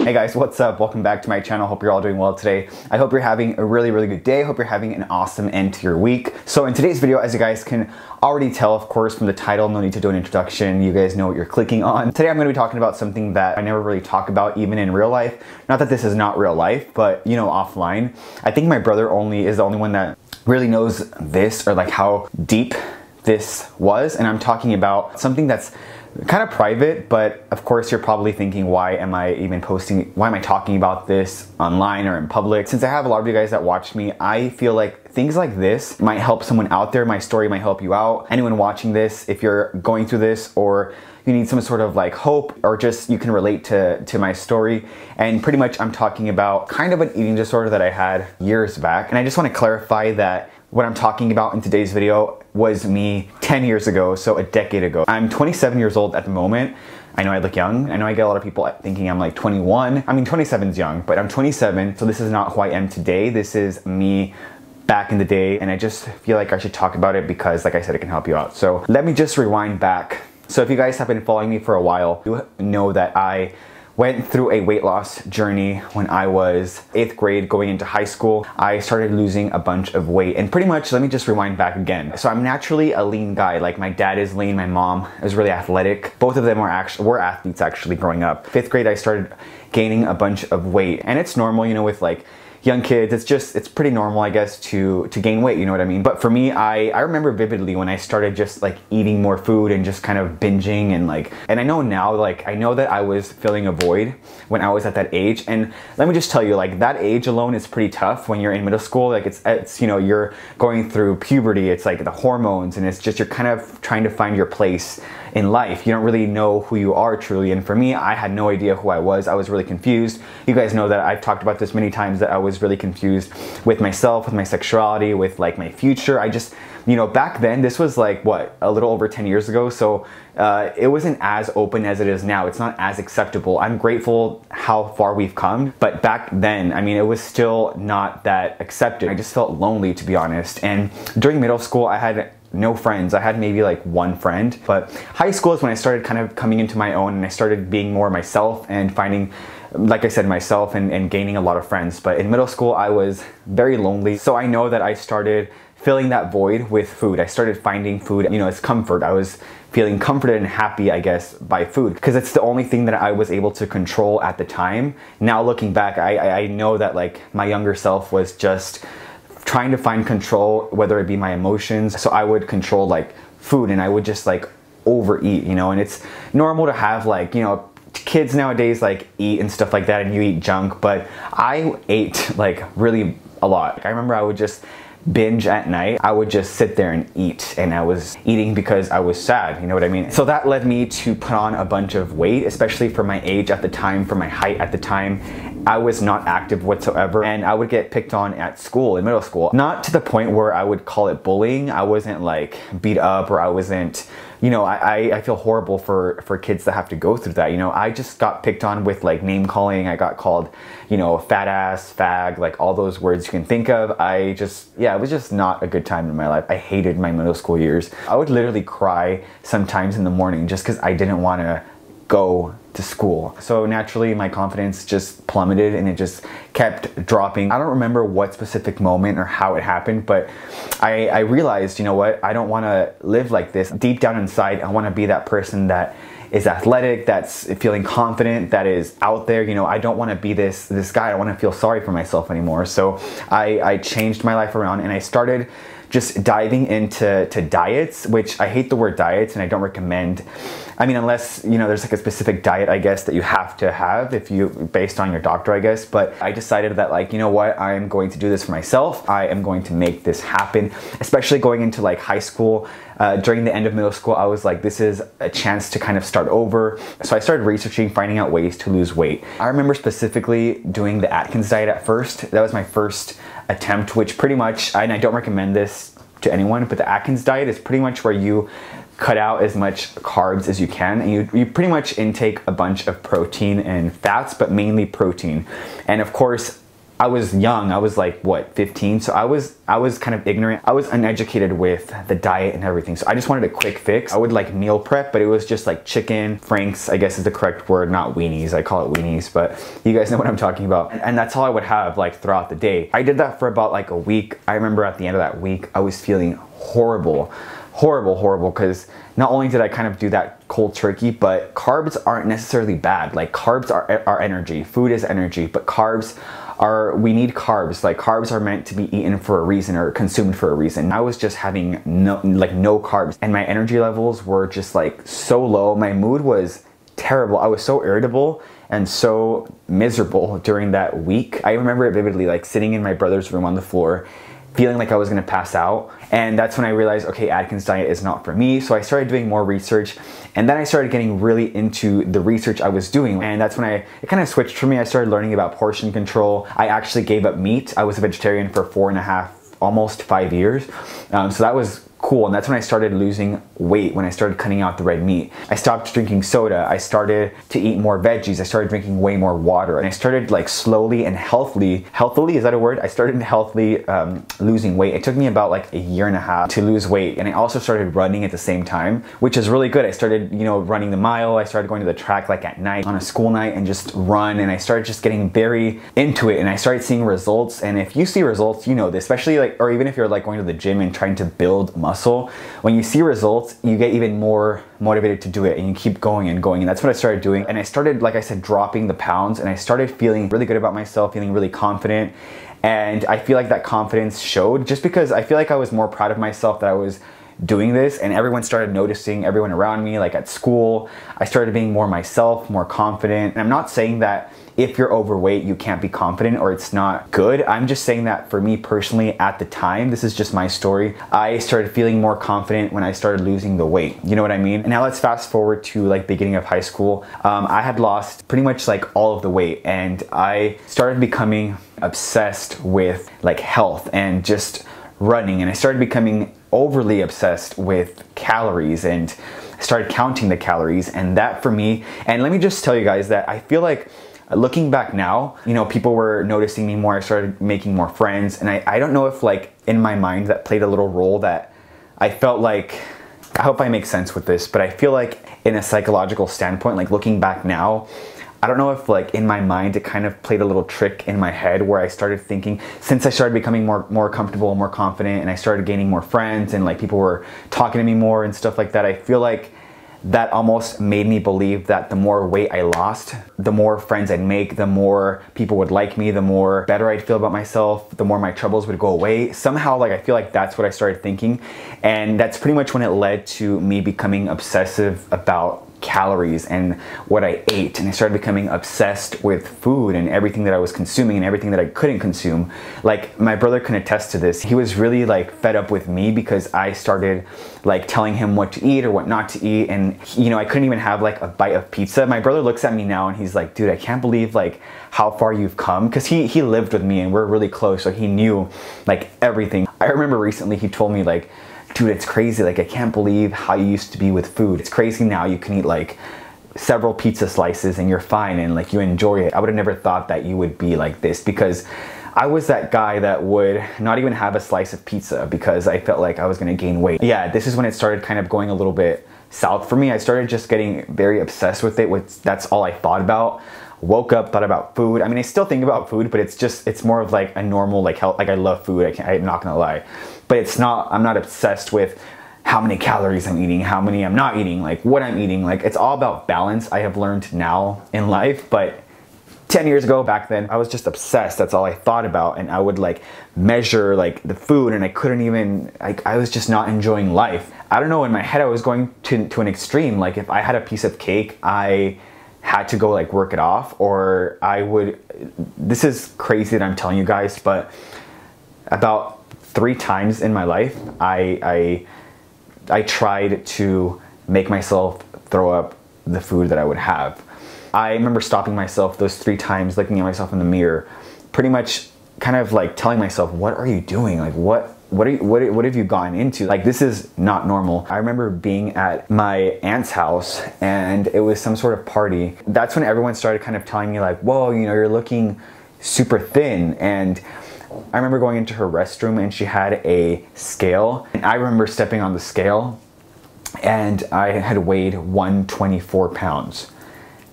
Hey guys, what's up? Welcome back to my channel. Hope you're all doing well today. I hope you're having a really good day. Hope you're having an awesome end to your week. So in today's video, as you guys can already tell, of course, from the title, no need to do an introduction. You guys know what you're clicking on. Today I'm going to be talking about something that I never really talk about even in real life. Not that this is not real life, but you know, offline. I think my brother is the only one that really knows this, or like how deep this was. And I'm talking about something that's kind of private, but of course you're probably thinking, why am I talking about this online or in public? Since I have a lot of you guys that watch me, I feel like things like this might help someone out there. My story might help you out. Anyone watching this, if you're going through this or you need some sort of like hope, or just you can relate to my story. And pretty much I'm talking about kind of an eating disorder that I had years back. And I just want to clarify that what I'm talking about in today's video was me 10 years ago, so a decade ago. I'm 27 years old at the moment. I know I look young. I know I get a lot of people thinking I'm like 21. I mean, 27 is young, but I'm 27, so this is not who I am today. This is me back in the day, and I just feel like I should talk about it because, like I said, it can help you out. So let me just rewind back. So if you guys have been following me for a while, you know that I went through a weight loss journey when I was 8th grade going into high school. I started losing a bunch of weight, and pretty much, let me just rewind back again. So I'm naturally a lean guy. Like, my dad is lean, my mom is really athletic. Both of them were athletes actually growing up. 5th grade, I started gaining a bunch of weight, and it's normal, you know, with like young kids, it's pretty normal, I guess, to gain weight, you know what I mean? But for me, I remember vividly when I started just like eating more food and just kind of binging, and I know now, like, I know that I was filling a void when I was at that age. And let me just tell you, like, that age alone is pretty tough when you're in middle school. Like, it's you know, you're going through puberty, it's like the hormones, and it's just, you're kind of trying to find your place in life. You don't really know who you are truly. And for me, I had no idea who I was. I was really confused. You guys know that I've talked about this many times, that I was really confused with myself, with my sexuality, with like my future. I just, you know, back then, this was like, what, a little over 10 years ago. So it wasn't as open as it is now. It's not as acceptable. I'm grateful how far we've come, but back then, I mean, it was still not that accepted. I just felt lonely, to be honest. And during middle school, I had no friends. I had maybe like one friend, but high school is when I started kind of coming into my own, and I started being more myself and finding, like I said, myself, and gaining a lot of friends. But in middle school, I was very lonely. So I know that I started filling that void with food. I started finding food, you know, as comfort. I was feeling comforted and happy, I guess, by food, because it's the only thing that I was able to control at the time. Now looking back, I know that like my younger self was just trying to find control, whether it be my emotions. So I would control like food, and I would just like overeat, you know. And it's normal to have, like, you know, kids nowadays like eat and stuff like that, and you eat junk, but I ate like really a lot. I remember I would just binge at night. I would just sit there and eat, and I was eating because I was sad, you know what I mean? So that led me to put on a bunch of weight, especially for my age at the time, for my height at the time. I was not active whatsoever, and I would get picked on at school, in middle school. Not to the point where I would call it bullying. I wasn't like beat up, or I wasn't, you know, I feel horrible for kids that have to go through that, you know. I just got picked on with like name calling. I got called, you know, fat ass, fag, like all those words you can think of. It was just not a good time in my life. I hated my middle school years. I would literally cry sometimes in the morning just because I didn't want to go to school. So naturally my confidence just plummeted, and it just kept dropping. I don't remember what specific moment or how it happened, but I realized, you know what, I don't want to live like this. Deep down inside, I want to be that person that is athletic, that's feeling confident, that is out there. You know, I don't want to be this guy. I don't want to feel sorry for myself anymore. So I changed my life around, and I started just diving into diets, which I hate the word diets, and I don't recommend. I mean, unless, you know, there's like a specific diet, I guess, that you have to have based on your doctor, I guess. But I decided that, like, you know what, I am going to do this for myself. I am going to make this happen, especially going into like high school. During the end of middle school, I was like, this is a chance to kind of start over. So I started researching, finding out ways to lose weight. I remember specifically doing the Atkins diet at first. That was my first attempt, which pretty much, and I don't recommend this to anyone, but the Atkins diet is pretty much where you cut out as much carbs as you can, and you pretty much intake a bunch of protein and fats, but mainly protein. And of course, I was young. I was like, what, 15? So I was kind of ignorant. I was uneducated with the diet and everything. So I just wanted a quick fix. I would like meal prep, but it was just like chicken, Frank's, I guess is the correct word, not weenies. I call it weenies, but you guys know what I'm talking about. And that's all I would have like throughout the day. I did that for about like a week. I remember at the end of that week, I was feeling horrible, because not only did I kind of do that cold turkey, but carbs aren't necessarily bad. Like carbs are energy. Food is energy, but we need carbs. Like carbs are meant to be eaten for a reason or consumed for a reason. I was just having no carbs, and my energy levels were just like so low. My mood was terrible. I was so irritable and so miserable during that week. I remember it vividly, like sitting in my brother's room on the floor, feeling like I was gonna pass out. And that's when I realized, okay, Atkins diet is not for me. So I started doing more research, and then I started getting really into the research I was doing. And that's when it kind of switched for me. I started learning about portion control. I actually gave up meat. I was a vegetarian for 4.5, almost 5 years. So that was cool. And that's when I started losing weight, when I started cutting out the red meat. I stopped drinking soda. I started to eat more veggies. I started drinking way more water. And I started like slowly and healthily, is that a word? I started healthily losing weight. It took me about like 1.5 years to lose weight. And I also started running at the same time, which is really good. I started, running the mile. I started going to the track like at night on a school night and just run. And I started just getting very into it, and I started seeing results. And if you see results, you know this, especially like, or even if you're like going to the gym and trying to build muscle, when you see results, you get even more motivated to do it, and you keep going and going. And that's what I started doing. And I started, like I said, dropping the pounds, and I started feeling really good about myself, feeling really confident. And I feel like that confidence showed just because I feel like I was more proud of myself that I was doing this, and everyone started noticing, everyone around me, like at school. I started being more myself, more confident. And I'm not saying that if you're overweight, you can't be confident or it's not good. I'm just saying that for me personally at the time, this is just my story, I started feeling more confident when I started losing the weight. You know what I mean? And now let's fast forward to like beginning of high school. I had lost pretty much like all of the weight, and I started becoming obsessed with like health and just running, and I started becoming overly obsessed with calories, and I started counting the calories. And that for me, and let me just tell you guys that I feel like looking back now, people were noticing me more. I started making more friends, and I don't know if like in my mind that played a little role, that I felt like, I hope I make sense with this, but I feel like in a psychological standpoint, like looking back now, I don't know if like in my mind it kind of played a little trick in my head where I started thinking, since I started becoming more comfortable, more confident, and I started gaining more friends, and like people were talking to me more and stuff like that, I feel like that almost made me believe that the more weight I lost, the more friends I'd make, the more people would like me, the more better I'd feel about myself, the more my troubles would go away. Somehow, like I feel like that's what I started thinking, and that's pretty much when it led to me becoming obsessive about calories and what I ate, and I started becoming obsessed with food and everything that I was consuming and everything that I couldn't consume. Like my brother can attest to this. He was really like fed up with me because I started like telling him what to eat or what not to eat, and I couldn't even have like a bite of pizza. My brother looks at me now and he's like, dude, I can't believe like how far you've come, because he lived with me and we're really close, so he knew like everything. I remember recently he told me like, dude, it's crazy. Like, I can't believe how you used to be with food. It's crazy now you can eat like several pizza slices and you're fine and like you enjoy it. I would have never thought that you would be like this, because I was that guy that would not even have a slice of pizza because I felt like I was gonna gain weight. Yeah, this is when it started kind of going a little bit south for me. I started just getting very obsessed with it. That's all I thought about. Woke up, thought about food. I mean, I still think about food, but it's more of like a normal like health. Like I love food. I'm not gonna lie, but I'm not obsessed with how many calories I'm eating, how many I'm not eating, like what I'm eating. Like it's all about balance. I have learned now in life, but 10 years ago, back then, I was just obsessed. That's all I thought about. And I would like measure like the food, and I couldn't even, I was just not enjoying life. I don't know, in my head, I was going to an extreme. Like if I had a piece of cake, I had to go like work it off, or this is crazy that I'm telling you guys, but about 3 times in my life, I tried to make myself throw up the food that I would have. I remember stopping myself those 3 times, looking at myself in the mirror, pretty much kind of like telling myself, what are you doing? Like what have you gotten into? Like, this is not normal. I remember being at my aunt's house and it was some sort of party. That's when everyone started kind of telling me like, whoa, you're looking super thin. And I remember going into her restroom and she had a scale, and I remember stepping on the scale and I had weighed 124 pounds.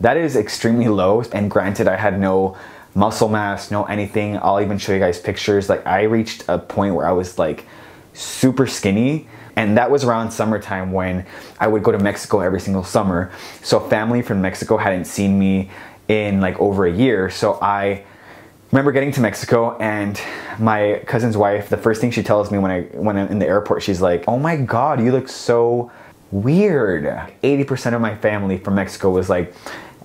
That is extremely low, and granted, I had no muscle mass, no anything. I'll even show you guys pictures. Like, I reached a point where I was like super skinny, and that was around summertime when I would go to Mexico every single summer. So family from Mexico hadn't seen me in like over a year. So I remember getting to Mexico, and my cousin's wife, the first thing she tells me when I'm in the airport, she's like, "Oh my God, you look so weird." 80% of my family from Mexico was like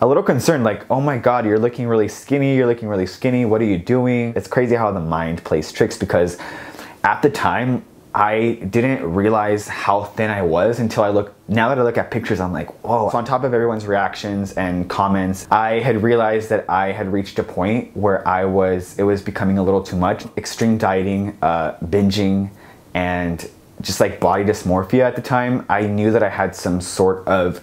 a little concerned, like, "Oh my God, you're looking really skinny. You're looking really skinny. What are you doing?" It's crazy how the mind plays tricks, because at the time, I didn't realize how thin I was until now that I look at pictures, I'm like, whoa. So on top of everyone's reactions and comments, I had realized that I had reached a point where it was becoming a little too much. Extreme dieting, binging, and just like body dysmorphia at the time. I knew that I had some sort of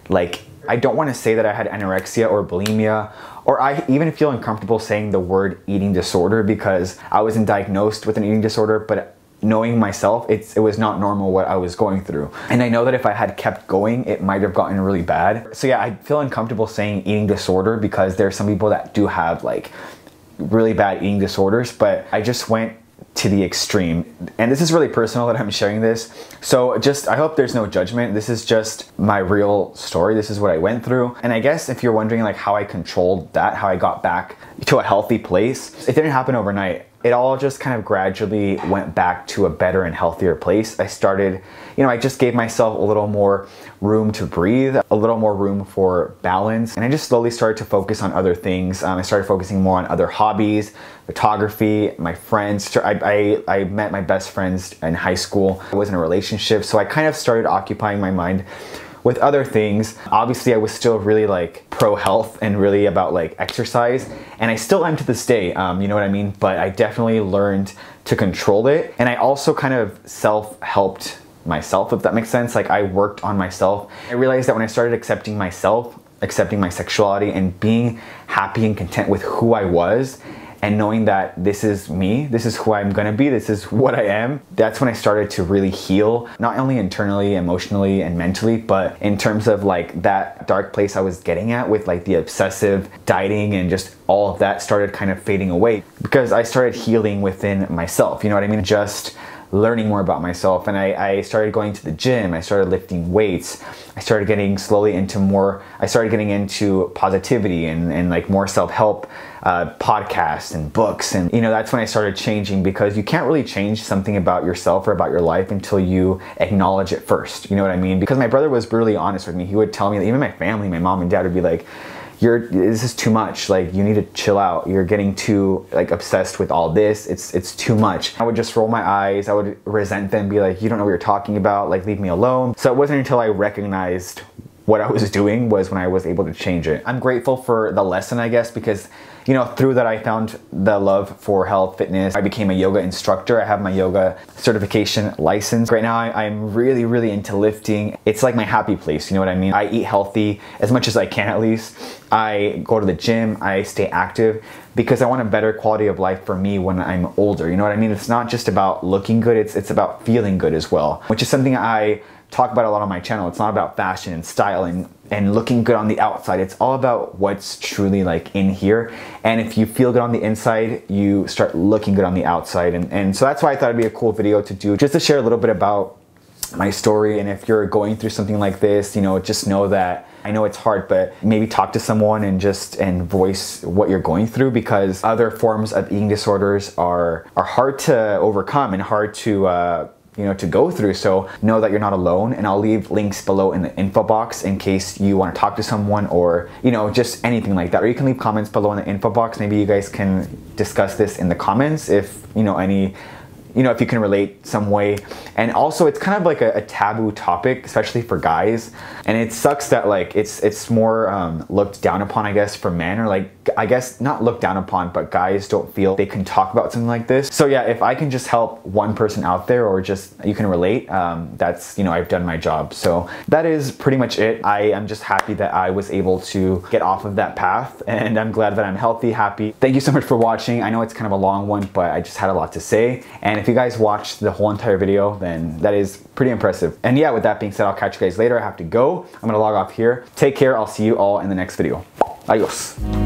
like, I don't want to say that I had anorexia or bulimia, or I even feel uncomfortable saying the word eating disorder, because I wasn't diagnosed with an eating disorder, but knowing myself, it was not normal what I was going through. And I know that if I had kept going, it might have gotten really bad. So yeah, I feel uncomfortable saying eating disorder, because there are some people that do have like really bad eating disorders, but I just went to the extreme. And this is really personal that I'm sharing this. So I hope there's no judgment. This is just my real story. This is what I went through. And I guess if you're wondering like how I controlled that, how I got back to a healthy place, it didn't happen overnight. It all just kind of gradually went back to a better and healthier place. I started, I just gave myself a little more room to breathe, a little more room for balance. And I just slowly started to focus on other things. I started focusing more on other hobbies, photography, my friends. I met my best friends in high school. I was in a relationship, so I kind of started occupying my mind with other things. Obviously, I was still really like pro health and really about like exercise, and I still am to this day, you know what I mean? But I definitely learned to control it, and I also kind of self-helped myself, if that makes sense. Like, I worked on myself. I realized that when I started accepting myself, accepting my sexuality, and being happy and content with who I was, and knowing that this is me, this is who I'm gonna be, this is what I am, that's when I started to really heal, not only internally, emotionally, and mentally, but in terms of like that dark place I was getting at with like the obsessive dieting, and just all of that started kind of fading away, because I started healing within myself, you know what I mean? Just learning more about myself, and I started going to the gym, I started lifting weights, I started getting slowly into I started getting into positivity and like more self-help podcasts and books, and that's when I started changing, because you can't really change something about yourself or about your life until you acknowledge it first, you know what I mean? Because my brother was brutally honest with me. He would tell me, even my family, my mom and dad would be like, this is too much, like you need to chill out, you're getting too like obsessed with all this, it's too much. I would just roll my eyes, I would resent them, be like, you don't know what you're talking about, like leave me alone. So it wasn't until I recognized what I was doing was when I was able to change it. I'm grateful for the lesson, I guess, because through that I found the love for health, fitness. I became a yoga instructor. I have my yoga certification license. Right now I'm really, really into lifting. It's like my happy place, you know what I mean? I eat healthy as much as I can, at least. I go to the gym, I stay active, because I want a better quality of life for me when I'm older, you know what I mean? It's not just about looking good, it's about feeling good as well, which is something I talk about a lot on my channel. It's not about fashion and style and looking good on the outside. It's all about what's truly like in here. And if you feel good on the inside, you start looking good on the outside. And so that's why I thought it'd be a cool video to do, just to share a little bit about my story. And if you're going through something like this, just know that I know it's hard, but maybe talk to someone and voice what you're going through, because other forms of eating disorders are hard to overcome and hard to to go through. So know that you're not alone, and I'll leave links below in the info box in case you want to talk to someone, or just anything like that. Or you can leave comments below in the info box. Maybe you guys can discuss this in the comments if any you know, if you can relate some way. And also it's kind of like a taboo topic, especially for guys. And it sucks that like it's more looked down upon, I guess, for men, or like, I guess not looked down upon, but guys don't feel they can talk about something like this. So yeah, if I can just help one person out there, or just you can relate, that's, you know, I've done my job. So that is pretty much it. I am just happy that I was able to get off of that path, and I'm glad that I'm healthy, happy. Thank you so much for watching. I know it's kind of a long one, but I just had a lot to say. And if you guys watched the whole entire video, then that is pretty impressive. And yeah, with that being said, I'll catch you guys later. I have to go. I'm gonna log off here. Take care. I'll see you all in the next video. Adios.